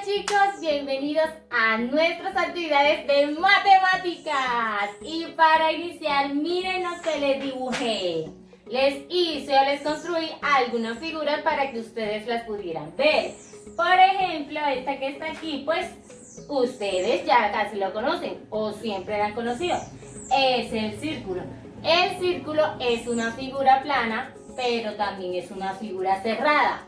chicos, bienvenidos a nuestras actividades de matemáticas. Y para iniciar, miren lo que les dibujé. Les hice o les construí algunas figuras para que ustedes las pudieran ver. Por ejemplo, esta que está aquí, pues ustedes ya casi lo conocen o siempre la han conocido. Es el círculo. El círculo es una figura plana, pero también es una figura cerrada.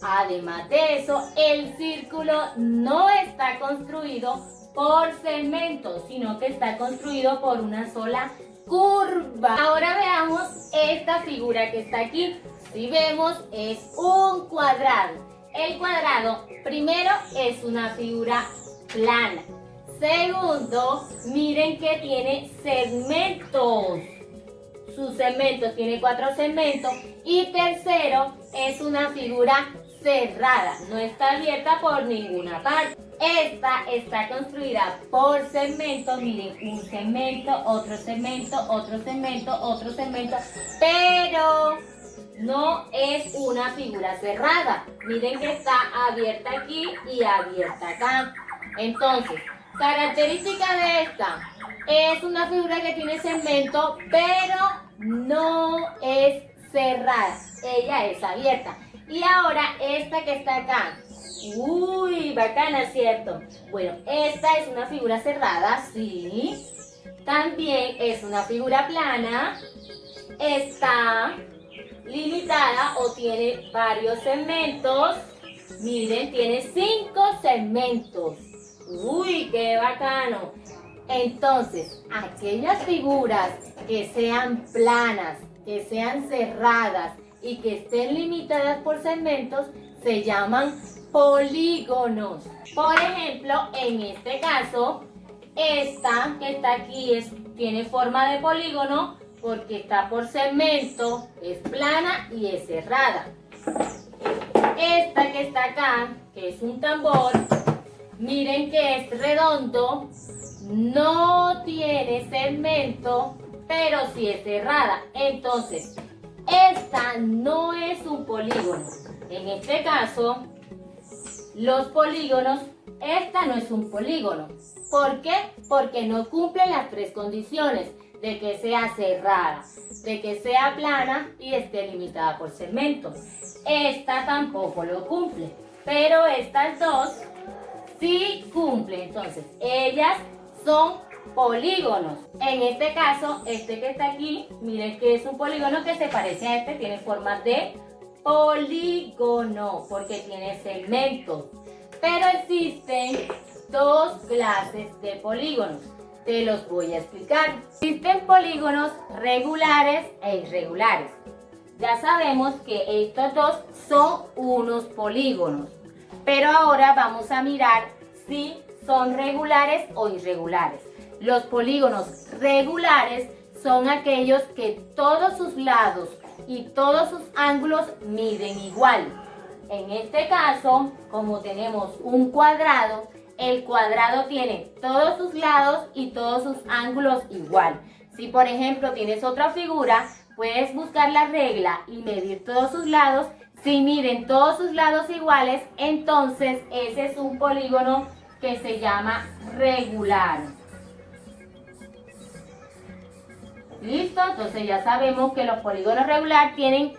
Además de eso, el círculo no está construido por segmentos, sino que está construido por una sola curva. Ahora veamos esta figura que está aquí. Si vemos, es un cuadrado. El cuadrado, primero, es una figura plana. Segundo, miren que tiene segmentos. Sus segmentos tiene 4 segmentos. Y tercero, es una figura cerrada, no está abierta por ninguna parte. Esta está construida por segmentos, miren, un segmento, otro segmento, otro segmento, otro segmento, pero no es una figura cerrada. Miren que está abierta aquí y abierta acá. Entonces, característica de esta, es una figura que tiene segmento, pero no es cerrada, ella es abierta. Y ahora esta que está acá, uy, bacana, ¿cierto? Bueno, esta es una figura cerrada, sí. También es una figura plana, está limitada o tiene varios segmentos. Miren, tiene 5 segmentos. Uy, qué bacano. Entonces, aquellas figuras que sean planas, que sean cerradas y que estén limitadas por segmentos, se llaman polígonos. Por ejemplo, en este caso, esta que está aquí tiene forma de polígono porque está por segmento, es plana y es cerrada. Esta que está acá, que es un tambor, miren que es redondo, no tiene segmento, pero sí es cerrada. Entonces, esta no es un polígono. En este caso, los polígonos, esta no es un polígono. ¿Por qué? Porque no cumple las 3 condiciones: de que sea cerrada, de que sea plana y esté limitada por segmentos. Esta tampoco lo cumple, pero estas dos sí cumplen. Entonces, ellas son polígonos. En este caso, este que está aquí, miren que es un polígono que se parece a este, tiene forma de polígono porque tiene segmentos. Pero existen 2 clases de polígonos. Te los voy a explicar. Existen polígonos regulares e irregulares. Ya sabemos que estos dos son unos polígonos. Pero ahora vamos a mirar si son regulares o irregulares. Los polígonos regulares son aquellos que todos sus lados y todos sus ángulos miden igual. En este caso, como tenemos un cuadrado, el cuadrado tiene todos sus lados y todos sus ángulos igual. Si por ejemplo tienes otra figura, puedes buscar la regla y medir todos sus lados. Si miden todos sus lados iguales, entonces ese es un polígono que se llama regular. ¿Listo? Entonces ya sabemos que los polígonos regulares tienen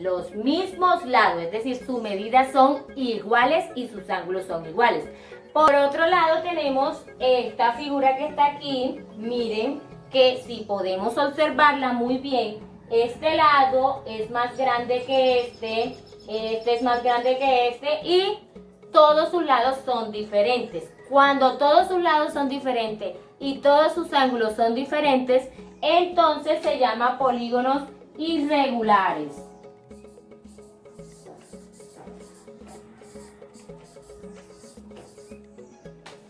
los mismos lados, es decir, sus medidas son iguales y sus ángulos son iguales. Por otro lado tenemos esta figura que está aquí. Miren que si podemos observarla muy bien, este lado es más grande que este es más grande que este y todos sus lados son diferentes. Cuando todos sus lados son diferentes y todos sus ángulos son diferentes, entonces se llama polígonos irregulares.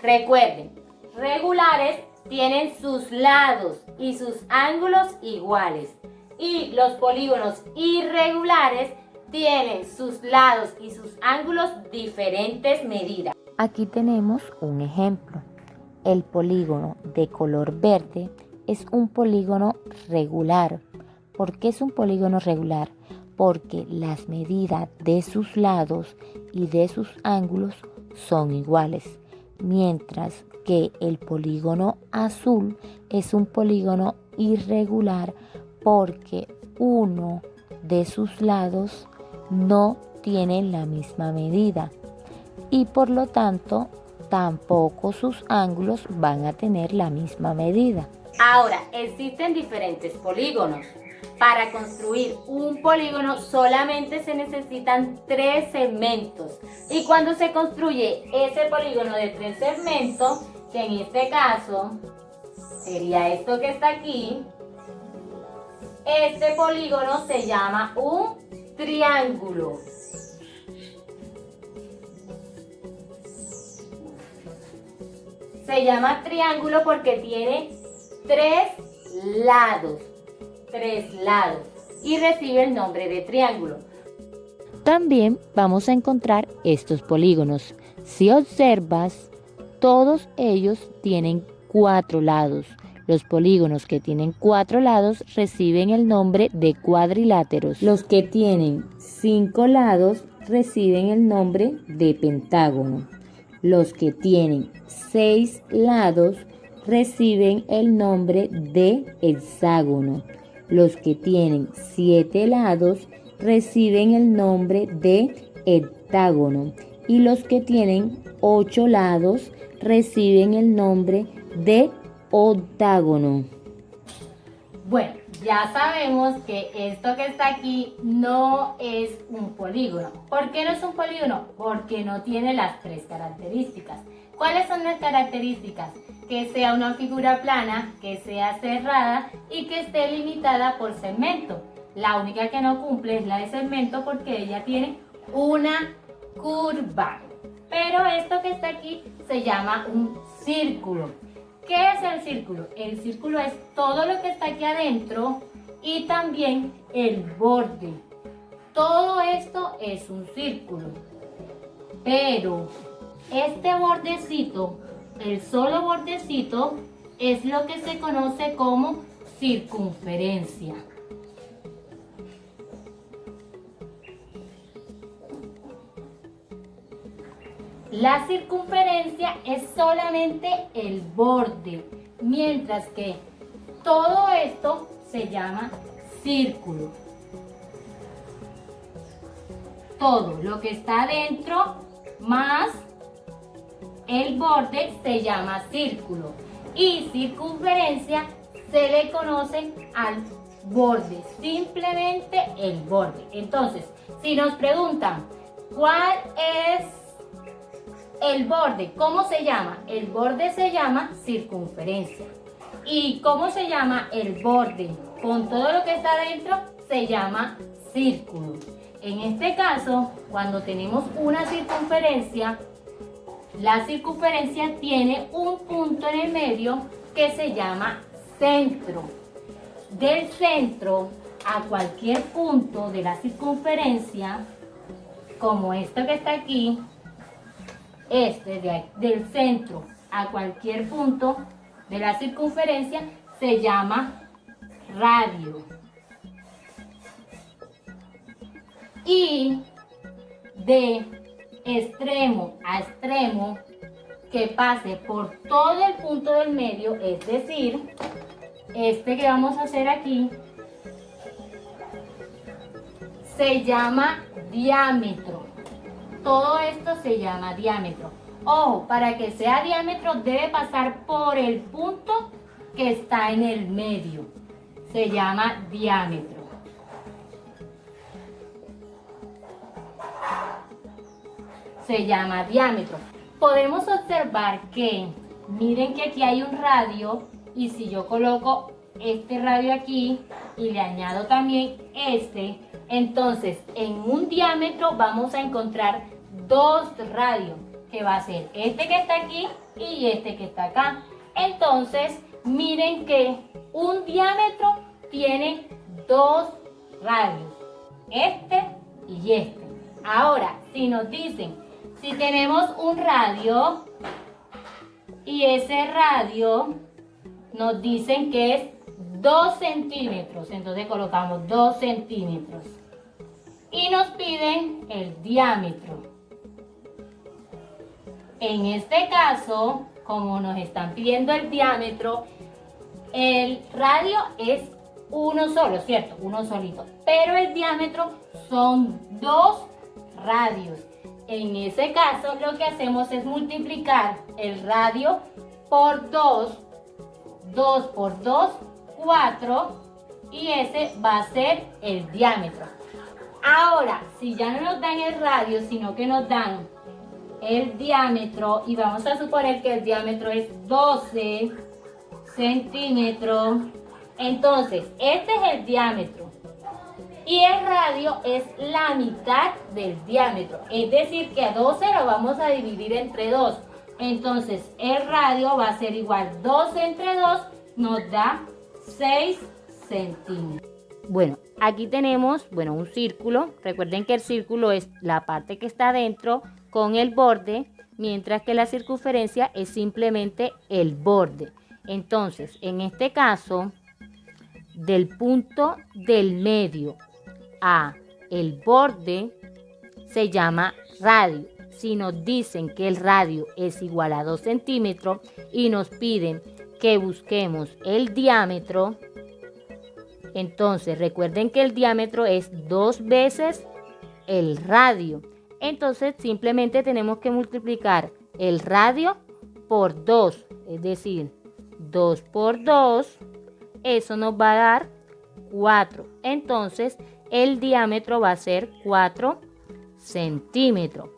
Recuerden, regulares tienen sus lados y sus ángulos iguales. Y los polígonos irregulares tienen sus lados y sus ángulos diferentes medidas. Aquí tenemos un ejemplo. El polígono de color verde es un polígono regular. ¿Por qué es un polígono regular? Porque las medidas de sus lados y de sus ángulos son iguales, mientras que el polígono azul es un polígono irregular porque uno de sus lados no tiene la misma medida y por lo tanto tampoco sus ángulos van a tener la misma medida. Ahora, existen diferentes polígonos. Para construir un polígono solamente se necesitan 3 segmentos. Y cuando se construye ese polígono de 3 segmentos, que en este caso sería esto que está aquí, este polígono se llama un triángulo. Se llama triángulo porque tiene 3 lados. 3 lados y recibe el nombre de triángulo. También vamos a encontrar estos polígonos. Si observas, todos ellos tienen 4 lados. Los polígonos que tienen 4 lados reciben el nombre de cuadriláteros. Los que tienen 5 lados reciben el nombre de pentágono. Los que tienen 6 lados reciben el nombre de hexágono. Los que tienen 7 lados reciben el nombre de heptágono y los que tienen 8 lados reciben el nombre de octágono. Bueno, ya sabemos que esto que está aquí no es un polígono. ¿Por qué no es un polígono? Porque no tiene las 3 características. ¿Cuáles son las características? Que sea una figura plana, que sea cerrada y que esté limitada por segmento. La única que no cumple es la de segmento porque ella tiene una curva. Pero esto que está aquí se llama un círculo. ¿Qué es el círculo? El círculo es todo lo que está aquí adentro y también el borde. Todo esto es un círculo. Pero este bordecito, el solo bordecito, es lo que se conoce como circunferencia. La circunferencia es solamente el borde, mientras que todo esto se llama círculo. Todo lo que está adentro más el borde se llama círculo y circunferencia se le conoce al borde, simplemente el borde. Entonces, si nos preguntan ¿cuál es el borde? ¿Cómo se llama? El borde se llama circunferencia. ¿Y cómo se llama el borde? Con todo lo que está adentro se llama círculo. En este caso, cuando tenemos una circunferencia, la circunferencia tiene un punto en el medio que se llama centro. Del centro a cualquier punto de la circunferencia, como esto que está aquí, del centro a cualquier punto de la circunferencia se llama radio. Y de extremo a extremo que pase por todo el punto del medio, es decir, este que vamos a hacer aquí, se llama diámetro. Todo esto se llama diámetro. Ojo, para que sea diámetro debe pasar por el punto que está en el medio. Se llama diámetro. Se llama diámetro. Podemos observar que, miren que aquí hay un radio y si yo coloco este radio aquí y le añado también este, entonces en un diámetro vamos a encontrar 2 radios, que va a ser este que está aquí y este que está acá. Entonces, miren que un diámetro tiene 2 radios, este y este. Ahora, si nos dicen, si tenemos un radio y ese radio nos dicen que es 2 centímetros, entonces colocamos 2 centímetros y nos piden el diámetro. En este caso, como nos están pidiendo el diámetro, el radio es uno solo, ¿cierto? Uno solito. Pero el diámetro son 2 radios. En ese caso, lo que hacemos es multiplicar el radio por 2. 2 por 2, 4. Y ese va a ser el diámetro. Ahora, si ya no nos dan el radio, sino que nos dan el diámetro, y vamos a suponer que el diámetro es 12 centímetros, entonces este es el diámetro y el radio es la mitad del diámetro, es decir que a 12 lo vamos a dividir entre 2, entonces el radio va a ser igual 12 entre 2, nos da 6 centímetros. Bueno, aquí tenemos, un círculo. Recuerden que el círculo es la parte que está dentro con el borde, mientras que la circunferencia es simplemente el borde. Entonces, en este caso, del punto del medio a el borde se llama radio. Si nos dicen que el radio es igual a 2 centímetros y nos piden que busquemos el diámetro, entonces recuerden que el diámetro es 2 veces el radio. Entonces simplemente tenemos que multiplicar el radio por 2, es decir, 2 por 2, eso nos va a dar 4. Entonces el diámetro va a ser 4 centímetros.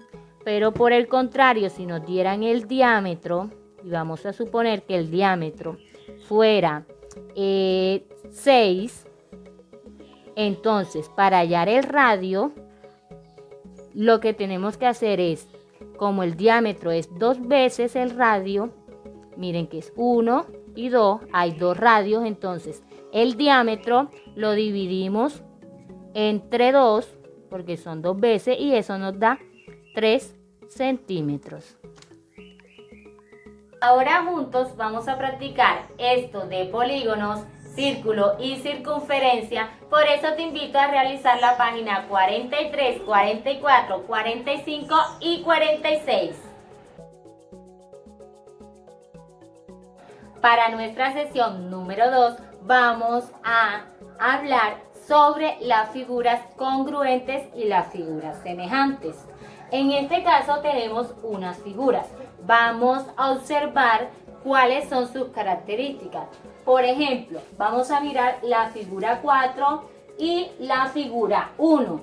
Pero por el contrario, si nos dieran el diámetro, y vamos a suponer que el diámetro fuera 6, entonces para hallar el radio, lo que tenemos que hacer es, como el diámetro es 2 veces el radio, miren que es 1 y 2, hay 2 radios, entonces el diámetro lo dividimos entre 2, porque son 2 veces, y eso nos da 3 centímetros. Ahora juntos vamos a practicar esto de polígonos, círculo y circunferencia. Por eso te invito a realizar la página 43, 44, 45 y 46. Para nuestra sesión número 2 vamos a hablar sobre las figuras congruentes y las figuras semejantes. En este caso tenemos unas figuras. Vamos a observar cuáles son sus características. Por ejemplo, vamos a mirar la figura 4 y la figura 1.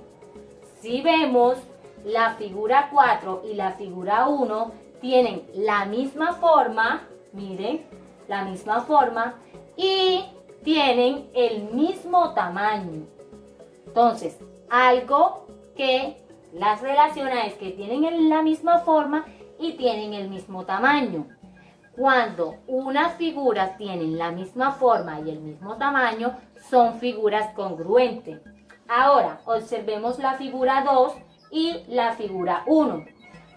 Si vemos, la figura 4 y la figura 1 tienen la misma forma, miren, la misma forma, y tienen el mismo tamaño. Entonces, algo que las relaciona es que tienen la misma forma y tienen el mismo tamaño. Cuando unas figuras tienen la misma forma y el mismo tamaño, son figuras congruentes. Ahora, observemos la figura 2 y la figura 1.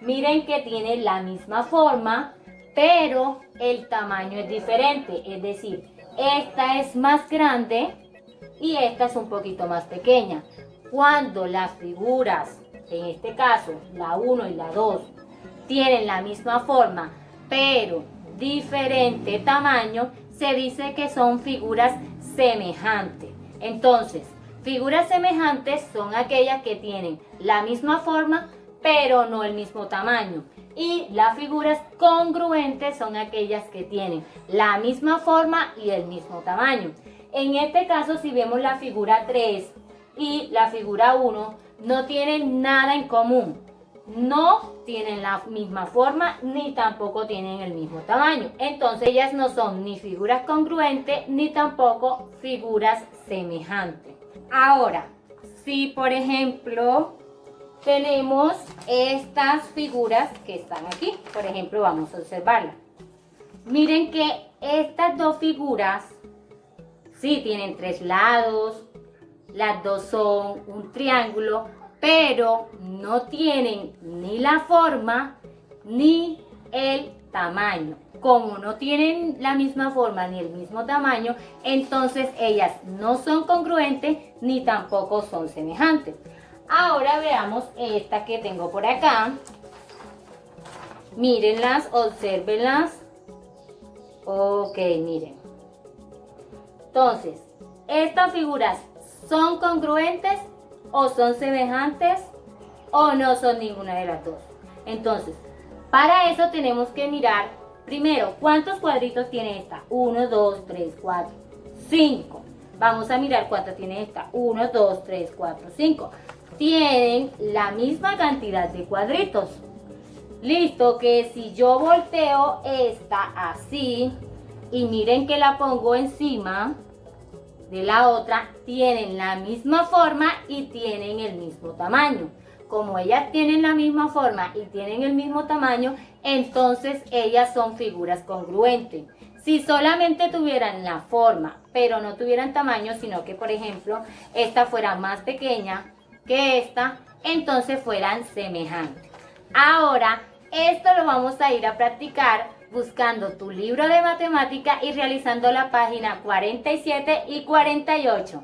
Miren que tienen la misma forma, pero el tamaño es diferente. Es decir, esta es más grande y esta es un poquito más pequeña. Cuando las figuras, en este caso la 1 y la 2, tienen la misma forma, pero diferente tamaño, se dice que son figuras semejantes. Entonces, figuras semejantes son aquellas que tienen la misma forma, pero no el mismo tamaño. Y las figuras congruentes son aquellas que tienen la misma forma y el mismo tamaño. En este caso, si vemos la figura 3 y la figura 1, no tienen nada en común. No tienen la misma forma ni tampoco tienen el mismo tamaño. Entonces ellas no son ni figuras congruentes ni tampoco figuras semejantes. Ahora, si por ejemplo tenemos estas figuras que están aquí, por ejemplo vamos a observarlas. Miren que estas dos figuras sí tienen 3 lados, las dos son un triángulo, pero no tienen ni la forma ni el tamaño. Como no tienen la misma forma ni el mismo tamaño, entonces ellas no son congruentes ni tampoco son semejantes. Ahora veamos esta que tengo por acá. Mírenlas, obsérvenlas. Ok, miren. Entonces, ¿estas figuras son congruentes o son semejantes o no son ninguna de las dos? Entonces, para eso tenemos que mirar primero cuántos cuadritos tiene esta. 1, 2, 3, 4, 5. Vamos a mirar cuánto tiene esta. 1, 2, 3, 4, 5. Tienen la misma cantidad de cuadritos. Listo, que si yo volteo esta así y miren que la pongo encima de la otra, tienen la misma forma y tienen el mismo tamaño. Como ellas tienen la misma forma y tienen el mismo tamaño, entonces ellas son figuras congruentes. Si solamente tuvieran la forma, pero no tuvieran tamaño, sino que, por ejemplo, esta fuera más pequeña que esta, entonces fueran semejantes. Ahora, esto lo vamos a ir a practicar buscando tu libro de matemática y realizando la página 47 y 48.